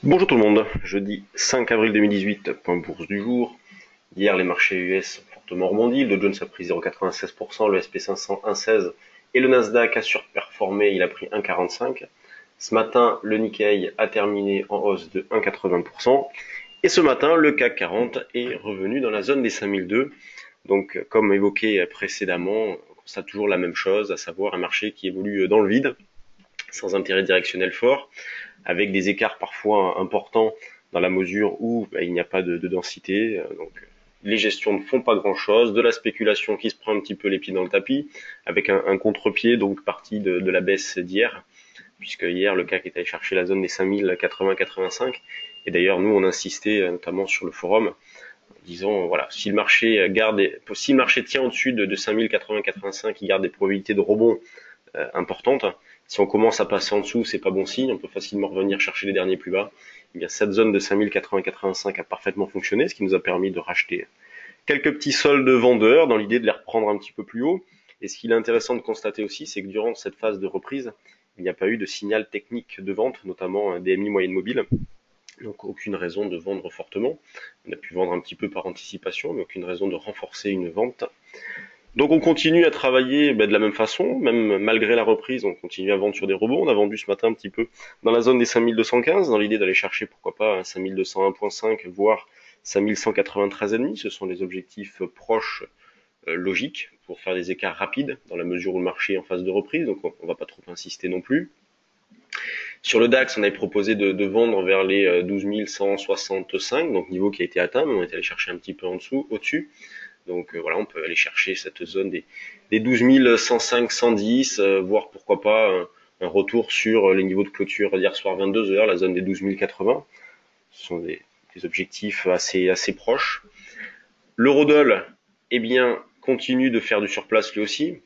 Bonjour tout le monde, jeudi 5 avril 2018, point bourse du jour. Hier, les marchés US ont fortement rebondi, le Dow Jones a pris 0,96%, le SP500 1,16% et le Nasdaq a surperformé, il a pris 1,45%. Ce matin, le Nikkei a terminé en hausse de 1,80%. Et ce matin, le CAC 40 est revenu dans la zone des 5002. Donc, comme évoqué précédemment, on constate toujours la même chose, à savoir un marché qui évolue dans le vide, sans intérêt directionnel fort, avec des écarts parfois importants dans la mesure où il n'y a pas de densité. Donc les gestions ne font pas grand-chose, de la spéculation qui se prend un petit peu les pieds dans le tapis, avec un contre-pied donc parti de la baisse d'hier, puisque hier le CAC est allé chercher la zone des 5080-85, et d'ailleurs nous on insistait notamment sur le forum, disons voilà, si le marché tient au-dessus de 5080-85, il garde des probabilités de rebond importante. Si on commence à passer en dessous, c'est pas bon signe. On peut facilement revenir chercher les derniers plus bas. Eh bien, cette zone de 5080-85 a parfaitement fonctionné, ce qui nous a permis de racheter quelques petits soldes vendeurs dans l'idée de les reprendre un petit peu plus haut. Et ce qu'il est intéressant de constater aussi, c'est que durant cette phase de reprise, il n'y a pas eu de signal technique de vente, notamment un DMI moyenne mobile. Donc aucune raison de vendre fortement. On a pu vendre un petit peu par anticipation, mais aucune raison de renforcer une vente. Donc on continue à travailler de la même façon, même malgré la reprise, on continue à vendre sur des rebonds. On a vendu ce matin un petit peu dans la zone des 5215, dans l'idée d'aller chercher pourquoi pas un 5201.5, voire 5193,5. Ce sont les objectifs proches logiques pour faire des écarts rapides dans la mesure où le marché est en phase de reprise, donc on va pas trop insister non plus. Sur le DAX, on avait proposé de vendre vers les 12 165, donc niveau qui a été atteint, mais on est allé chercher un petit peu en dessous, au-dessus. Donc voilà, on peut aller chercher cette zone des 12 105, 110, voire pourquoi pas un retour sur les niveaux de clôture d'hier soir 22 heures, la zone des 12 080. Ce sont des objectifs assez proches. L'eurodoll, eh bien, continue de faire du surplace lui aussi.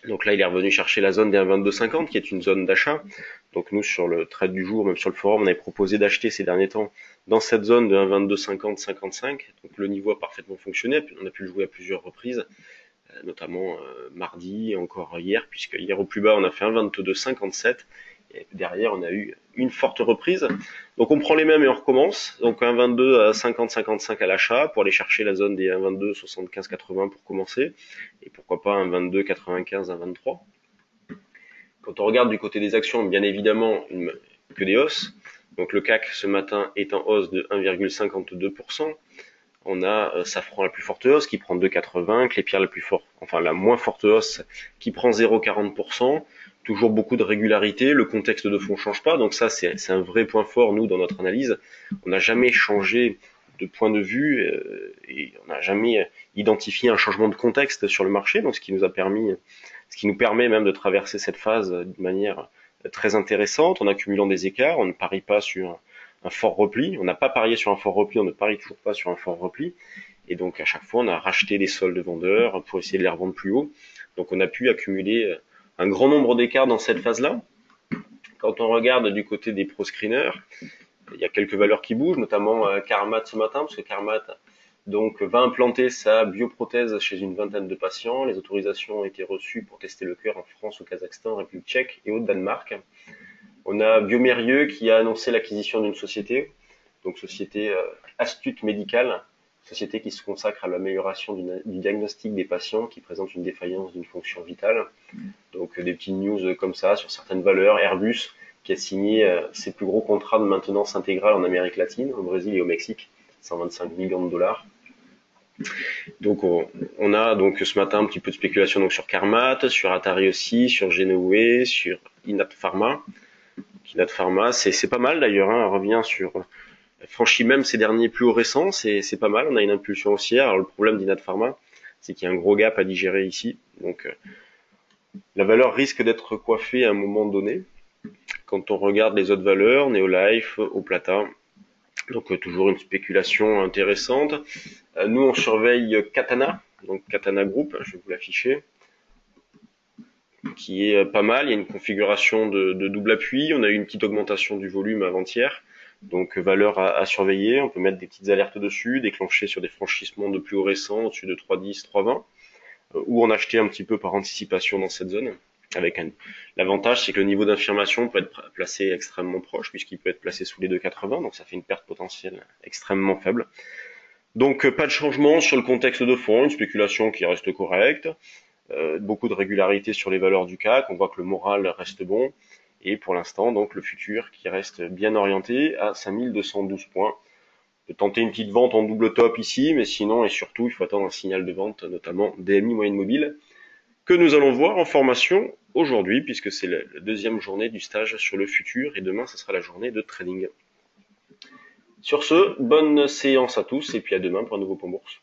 Donc là, il est revenu chercher la zone des 1,2250, qui est une zone d'achat. Donc nous, sur le trade du jour, même sur le forum, on avait proposé d'acheter ces derniers temps dans cette zone de 1,2250-55. Donc le niveau a parfaitement fonctionné. On a pu le jouer à plusieurs reprises, notamment mardi et encore hier, puisque hier au plus bas, on a fait 1,2257. Et derrière, on a eu une forte reprise. Donc on prend les mêmes et on recommence. Donc 1,22 à 50-55 à l'achat pour aller chercher la zone des 1,22 75-80 pour commencer. Et pourquoi pas 1,22 95 à 23. Quand on regarde du côté des actions, bien évidemment, que des hausses. Donc le CAC ce matin est en hausse de 1,52%. On a Safran la plus forte hausse qui prend 2,80, Clépierre la moins forte hausse qui prend 0,40%. Toujours beaucoup de régularité, le contexte de fond ne change pas, donc ça c'est un vrai point fort nous dans notre analyse. On n'a jamais changé de point de vue et on n'a jamais identifié un changement de contexte sur le marché, donc ce qui nous permet même de traverser cette phase de manière très intéressante en accumulant des écarts. On ne parie pas sur un fort repli, on n'a pas parié sur un fort repli, on ne parie toujours pas sur un fort repli, et donc à chaque fois on a racheté des soldes vendeurs pour essayer de les revendre plus haut. Donc on a pu accumuler un grand nombre d'écarts dans cette phase-là. Quand on regarde du côté des pro-screeners, il y a quelques valeurs qui bougent, notamment Carmat ce matin, parce que Carmat donc va implanter sa bioprothèse chez une vingtaine de patients. Les autorisations ont été reçues pour tester le cœur en France, au Kazakhstan, République tchèque et au Danemark. On a Biomérieux qui a annoncé l'acquisition d'une société, donc société Astute Médicale, société qui se consacre à l'amélioration du diagnostic des patients qui présentent une défaillance d'une fonction vitale. Donc des petites news comme ça sur certaines valeurs. Airbus qui a signé ses plus gros contrats de maintenance intégrale en Amérique latine, au Brésil et au Mexique, 125 millions de dollars. Donc on a donc ce matin un petit peu de spéculation donc sur Carmat, sur Atari aussi, sur Genoé, sur Inat Pharma. Inat Pharma, c'est pas mal d'ailleurs, hein, on revient sur franchit même ces derniers plus hauts récents, c'est pas mal, on a une impulsion haussière. Alors le problème d'Inat Pharma, c'est qu'il y a un gros gap à digérer ici. Donc la valeur risque d'être coiffée à un moment donné. Quand on regarde les autres valeurs, Neolife, Oplata, donc toujours une spéculation intéressante. Nous on surveille Katana, donc Katana Group, je vais vous l'afficher, qui est pas mal. Il y a une configuration de double appui. On a eu une petite augmentation du volume avant-hier. Donc valeur à surveiller. On peut mettre des petites alertes dessus, déclencher sur des franchissements de plus haut récents, au-dessus de 3,10, 3,20, ou en acheter un petit peu par anticipation dans cette zone. L'avantage, c'est que le niveau d'infirmation peut être placé extrêmement proche, puisqu'il peut être placé sous les 2,80, donc ça fait une perte potentielle extrêmement faible. Donc pas de changement sur le contexte de fond, une spéculation qui reste correcte, beaucoup de régularité sur les valeurs du CAC, on voit que le moral reste bon, et pour l'instant, donc le futur qui reste bien orienté à 5212 points. On peut tenter une petite vente en double top ici, mais sinon et surtout, il faut attendre un signal de vente, notamment DMI moyenne mobile, que nous allons voir en formation aujourd'hui, puisque c'est la deuxième journée du stage sur le futur, et demain, ce sera la journée de trading. Sur ce, bonne séance à tous, et puis à demain pour un nouveau point bourse.